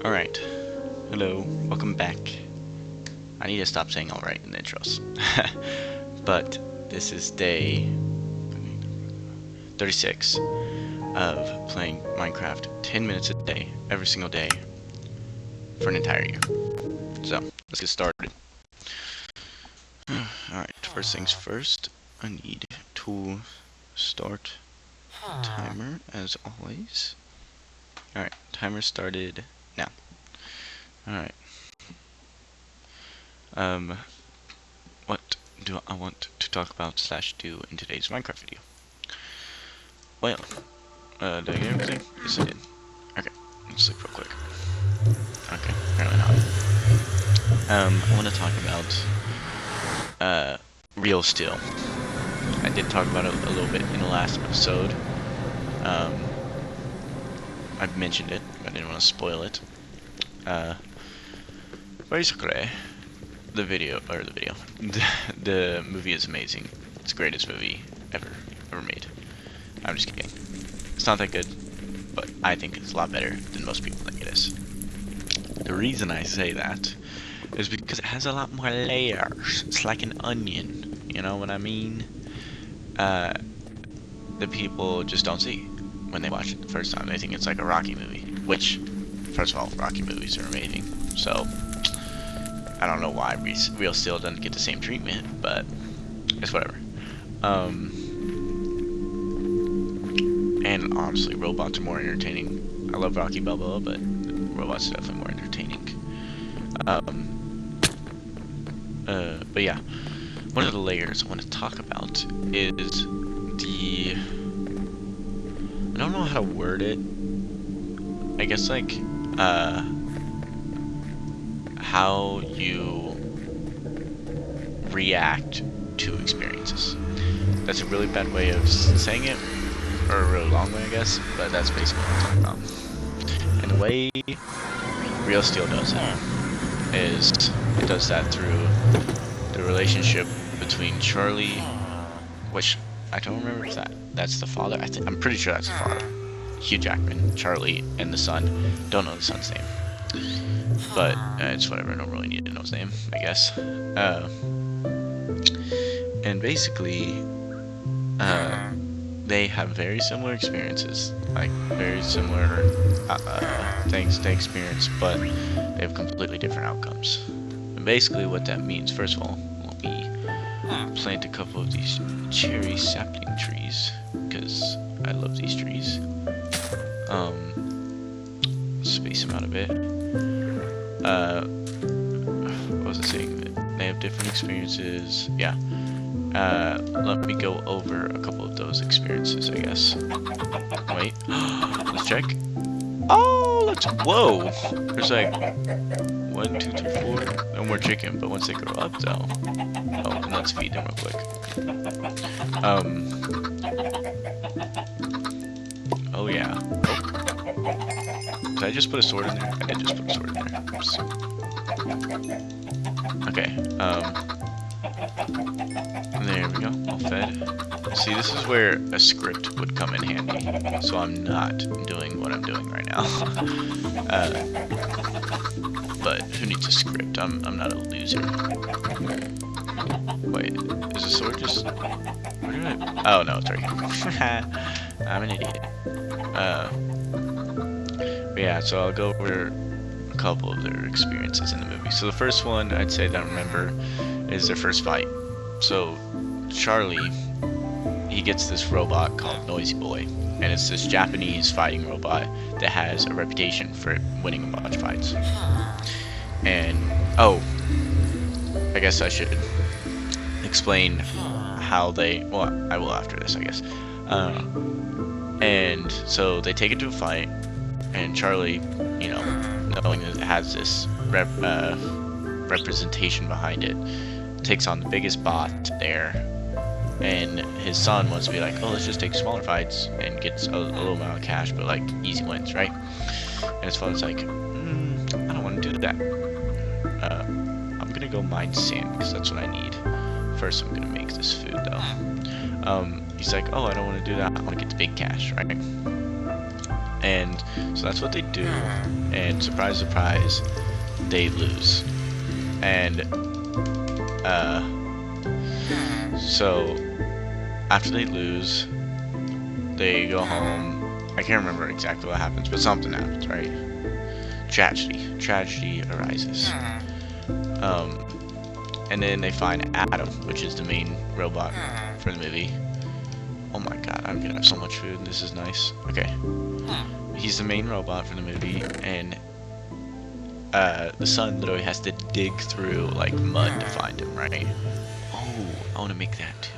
Alright. Hello. Welcome back. I need to stop saying alright in the intros. But this is day 36 of playing Minecraft 10 minutes a day, every single day, for an entire year. So, let's get started. Alright, first things first, I need to start timer as always. Alright, timer started now. Alright. What do I want to talk about / do in today's Minecraft video? Well, did I get everything? Yes, I did. Okay, let's look real quick. Okay, apparently not. I want to talk about, Real Steel. I did talk about it a little bit in the last episode. I've mentioned it, but I didn't want to spoil it. Basically, the movie is amazing. It's the greatest movie ever made. I'm just kidding. It's not that good, but I think it's a lot better than most people think it is. The reason I say that is because it has a lot more layers. It's like an onion, you know what I mean? The people just don't see when they watch it the first time. They think it's like a Rocky movie, which, first of all, Rocky movies are amazing. So, I don't know why Real Steel doesn't get the same treatment, but it's whatever. And honestly, robots are more entertaining. I love Rocky Balboa, but robots are definitely more entertaining. But yeah, one of the layers I want to talk about is the... I don't know how to word it. I guess like, how you react to experiences. That's a really bad way of saying it, or a really long way, I guess, but that's basically what I'm talking about. And the way Real Steel does it is it does that through the relationship between Charlie, which I don't remember if that's the father. I'm pretty sure that's the father. Hugh Jackman, Charlie, and the son. Don't know the son's name. But it's whatever, I don't really need to know his name, I guess. And basically, they have very similar experiences, like very similar things they experience, but they have completely different outcomes. And basically what that means, first of all, let me plant a couple of these cherry sapling trees, because I love these trees. Space them out a bit. What was I saying? They have different experiences. Yeah. Let me go over a couple of those experiences, I guess. Wait. Let's check. Oh, whoa! There's like 1, 2, 3, 4. No more chicken, but once they grow up, though. Oh, and let's feed them real quick. Oh yeah. Did I just put a sword in there? I did just put a sword in there. Oops. Okay, there we go, all fed. See, this is where a script would come in handy, so I'm not doing what I'm doing right now. But who needs a script? I'm not a loser. Wait, is the sword just... Where did I... Oh, no, it's right here. I'm an idiot. But yeah, so I'll go over a couple of their experiences in the movie. So the first one I'd say that I remember is their first fight. So Charlie, he gets this robot called Noisy Boy, and it's this Japanese fighting robot that has a reputation for winning a bunch of fights. And oh, I guess I should explain how they, well, I will after this, I guess. And so they take it to a fight, and Charlie, you know, knowing that it has this representation behind it, takes on the biggest bot there, and his son wants to be like, oh, let's just take smaller fights and get a little amount of cash, but like easy wins, right? And his father's like, I don't want to do that. I'm gonna go mine sand because that's what I need. First, I'm gonna make this food though. He's like, oh, I don't want to do that. I want to get the big cash, right? And so that's what they do, and surprise, surprise, they lose. And so after they lose, they go home. I can't remember exactly what happens, but something happens, right? Tragedy arises. And then they find Adam, which is the main robot for the movie. Oh my god, I'm gonna have so much food. This is nice. Okay. He's the main robot for the movie, and the son literally has to dig through like mud to find him, right? Oh, I want to make that too.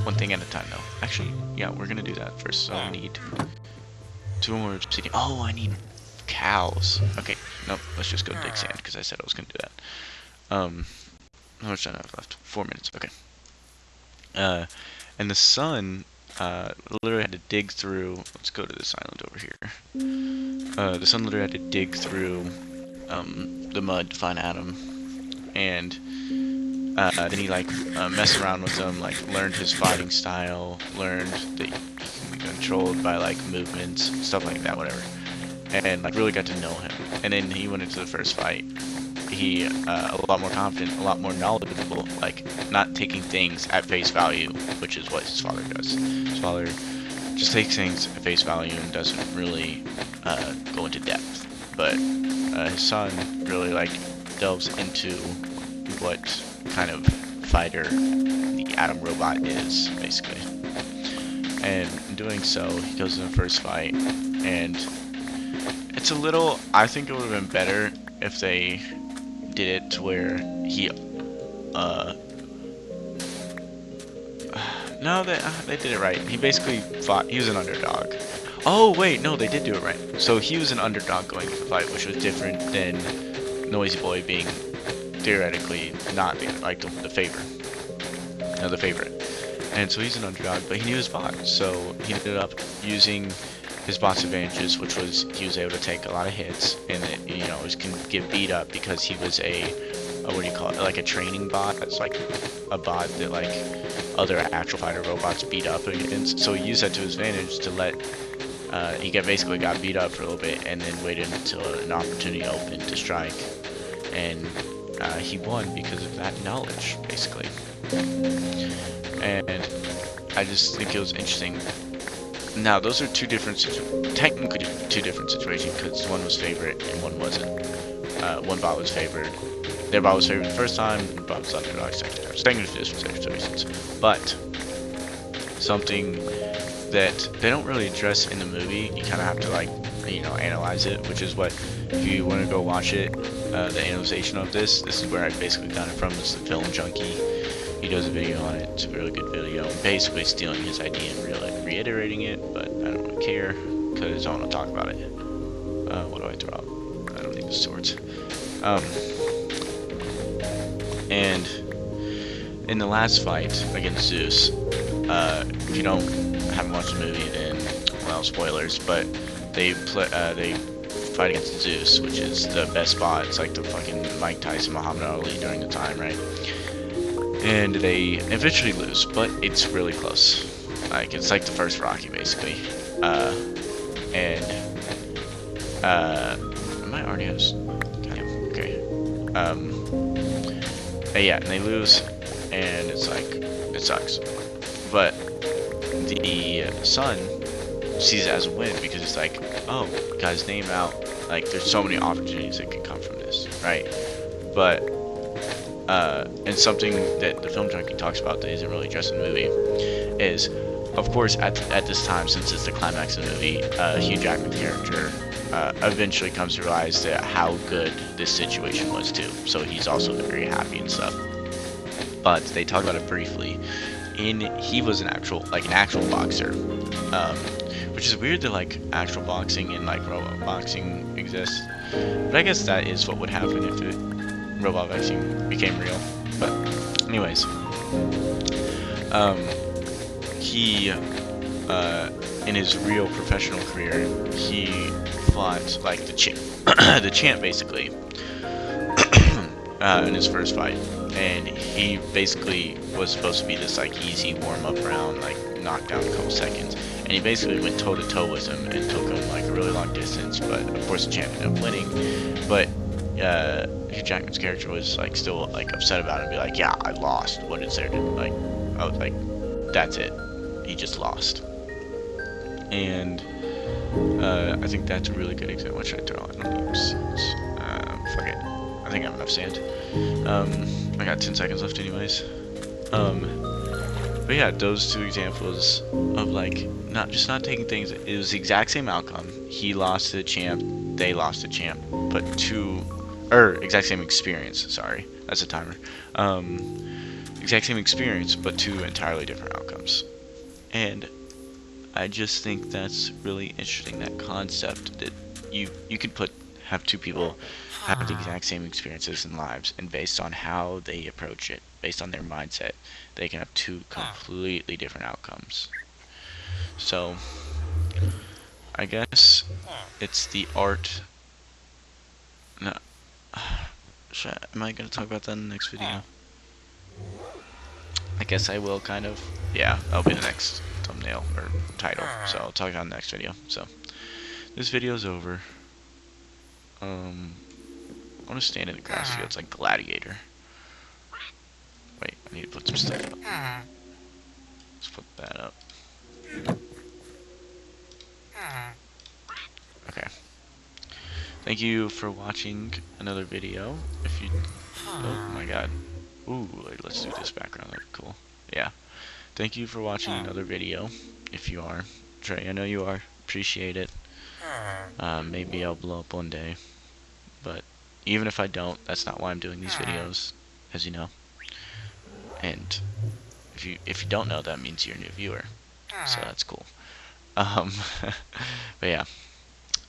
One thing at a time, though. Actually, yeah, we're gonna do that first. So I need 2 more obsidian. Oh, I need cows. Okay, nope. Let's just go dig sand because I said I was gonna do that. How much time do I have left? 4 minutes. Okay. And the son literally had to dig through. Let's go to this island over here. The son literally had to dig through the mud to find Adam, and then he like messed around with him, like learned his fighting style, learned that he can be controlled by like movements, stuff like that, whatever, and like really got to know him. And then he went into the first fight. He a lot more confident, a lot more knowledgeable, like not taking things at face value, which is what his father does. His father just takes things at face value and doesn't really go into depth. But his son really like delves into what kind of fighter the Adam robot is, basically. And in doing so, he goes in the first fight, and it's a little. I think it would have been better if they did it to where he no, they did it right. He basically fought. He was an underdog. Oh wait, no, they did do it right. So he was an underdog going into the fight, which was different than Noisy Boy being theoretically not being like the favorite. And so he's an underdog, but he knew his bot, so he ended up using his bot's advantages, which was he was able to take a lot of hits, and it, you know, can get beat up because he was a what do you call it, like a training bot. That's like a bot that like other actual fighter robots beat up against. So he used that to his advantage to let he basically got beat up for a little bit, and then waited until an opportunity opened to strike, and he won because of that knowledge, basically. And I just think it was interesting. Now, those are technically two different situations, because one was favorite and one wasn't. One bot was favored. Their bot was favored the first time, and the bot was underdog second time. So technically, this was situations. But something that they don't really address in the movie, you kind of have to like, you know, analyze it, which is what, if you want to go watch it, the analyzation of this is where I basically got it from. It's the Film Junkie. He does a video on it. It's a really good video. Basically stealing his idea and really reiterating it, but I don't really care because I want to talk about it. What do I throw out? I don't need the swords. And in the last fight against Zeus, if you haven't watched the movie, then well, spoilers. But they fight against Zeus, which is the best bot. It's like the fucking Mike Tyson, Muhammad Ali during the time, right? And they eventually lose, but it's really close. Like, it's like the first Rocky, basically. Am I already have? Okay. Yeah, and they lose, and it's like, it sucks. But the son sees it as a win because it's like, oh, got his name out. Like, there's so many opportunities that can come from this, right? But and something that the Film Junkie talks about that isn't really addressed in the movie is, of course, at this time, since it's the climax of the movie, Hugh Jackman's character eventually comes to realize that how good this situation was too. So he's also very happy and stuff. But they talk about it briefly. He was an actual boxer, which is weird that like actual boxing and like robot boxing exists. But I guess that is what would happen if robot boxing became real. But anyways, he in his real professional career, he fought like the champ basically in his first fight, and he basically was supposed to be this like easy warm-up round, like knockdown a couple seconds, and he basically went toe to toe with him and took him like a really long distance. But of course, the champ ended up winning. But Hugh Jackman's character was like still like upset about it and be like, yeah, I lost. What is there to like? I was like, that's it. He just lost. And I think that's a really good example. What should I throw on? Fuck it. I think I have enough sand. I got 10 seconds left anyways. But yeah, those two examples of like not taking things. It was the exact same outcome. He lost to the champ. They lost to the champ. But exact same experience. Sorry, that's a timer. Exact same experience, but two entirely different outcomes. And I just think that's really interesting. That concept that you could have two people have the exact same experiences in lives, and based on how they approach it, based on their mindset, they can have two completely different outcomes. So I guess it's the art. No, am I gonna talk about that in the next video? I guess I will, kind of. Yeah, that'll be the next thumbnail or title. So I'll talk about in the next video. So this video's over. I want to stand in the grass fields like Gladiator. Wait, I need to put some stuff up. Let's put that up. Okay. Thank you for watching another video. If you... Oh my god. Ooh, let's do this background. That'd be cool. Yeah. Thank you for watching another video. If you are. Trey, I know you are. Appreciate it. Maybe I'll blow up one day. But even if I don't, that's not why I'm doing these videos, as you know. And if you don't know, that means you're a new viewer. So that's cool. But yeah.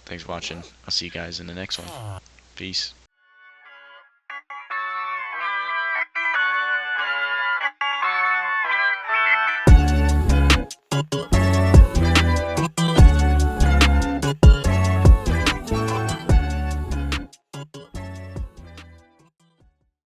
Thanks for watching. I'll see you guys in the next one. Peace.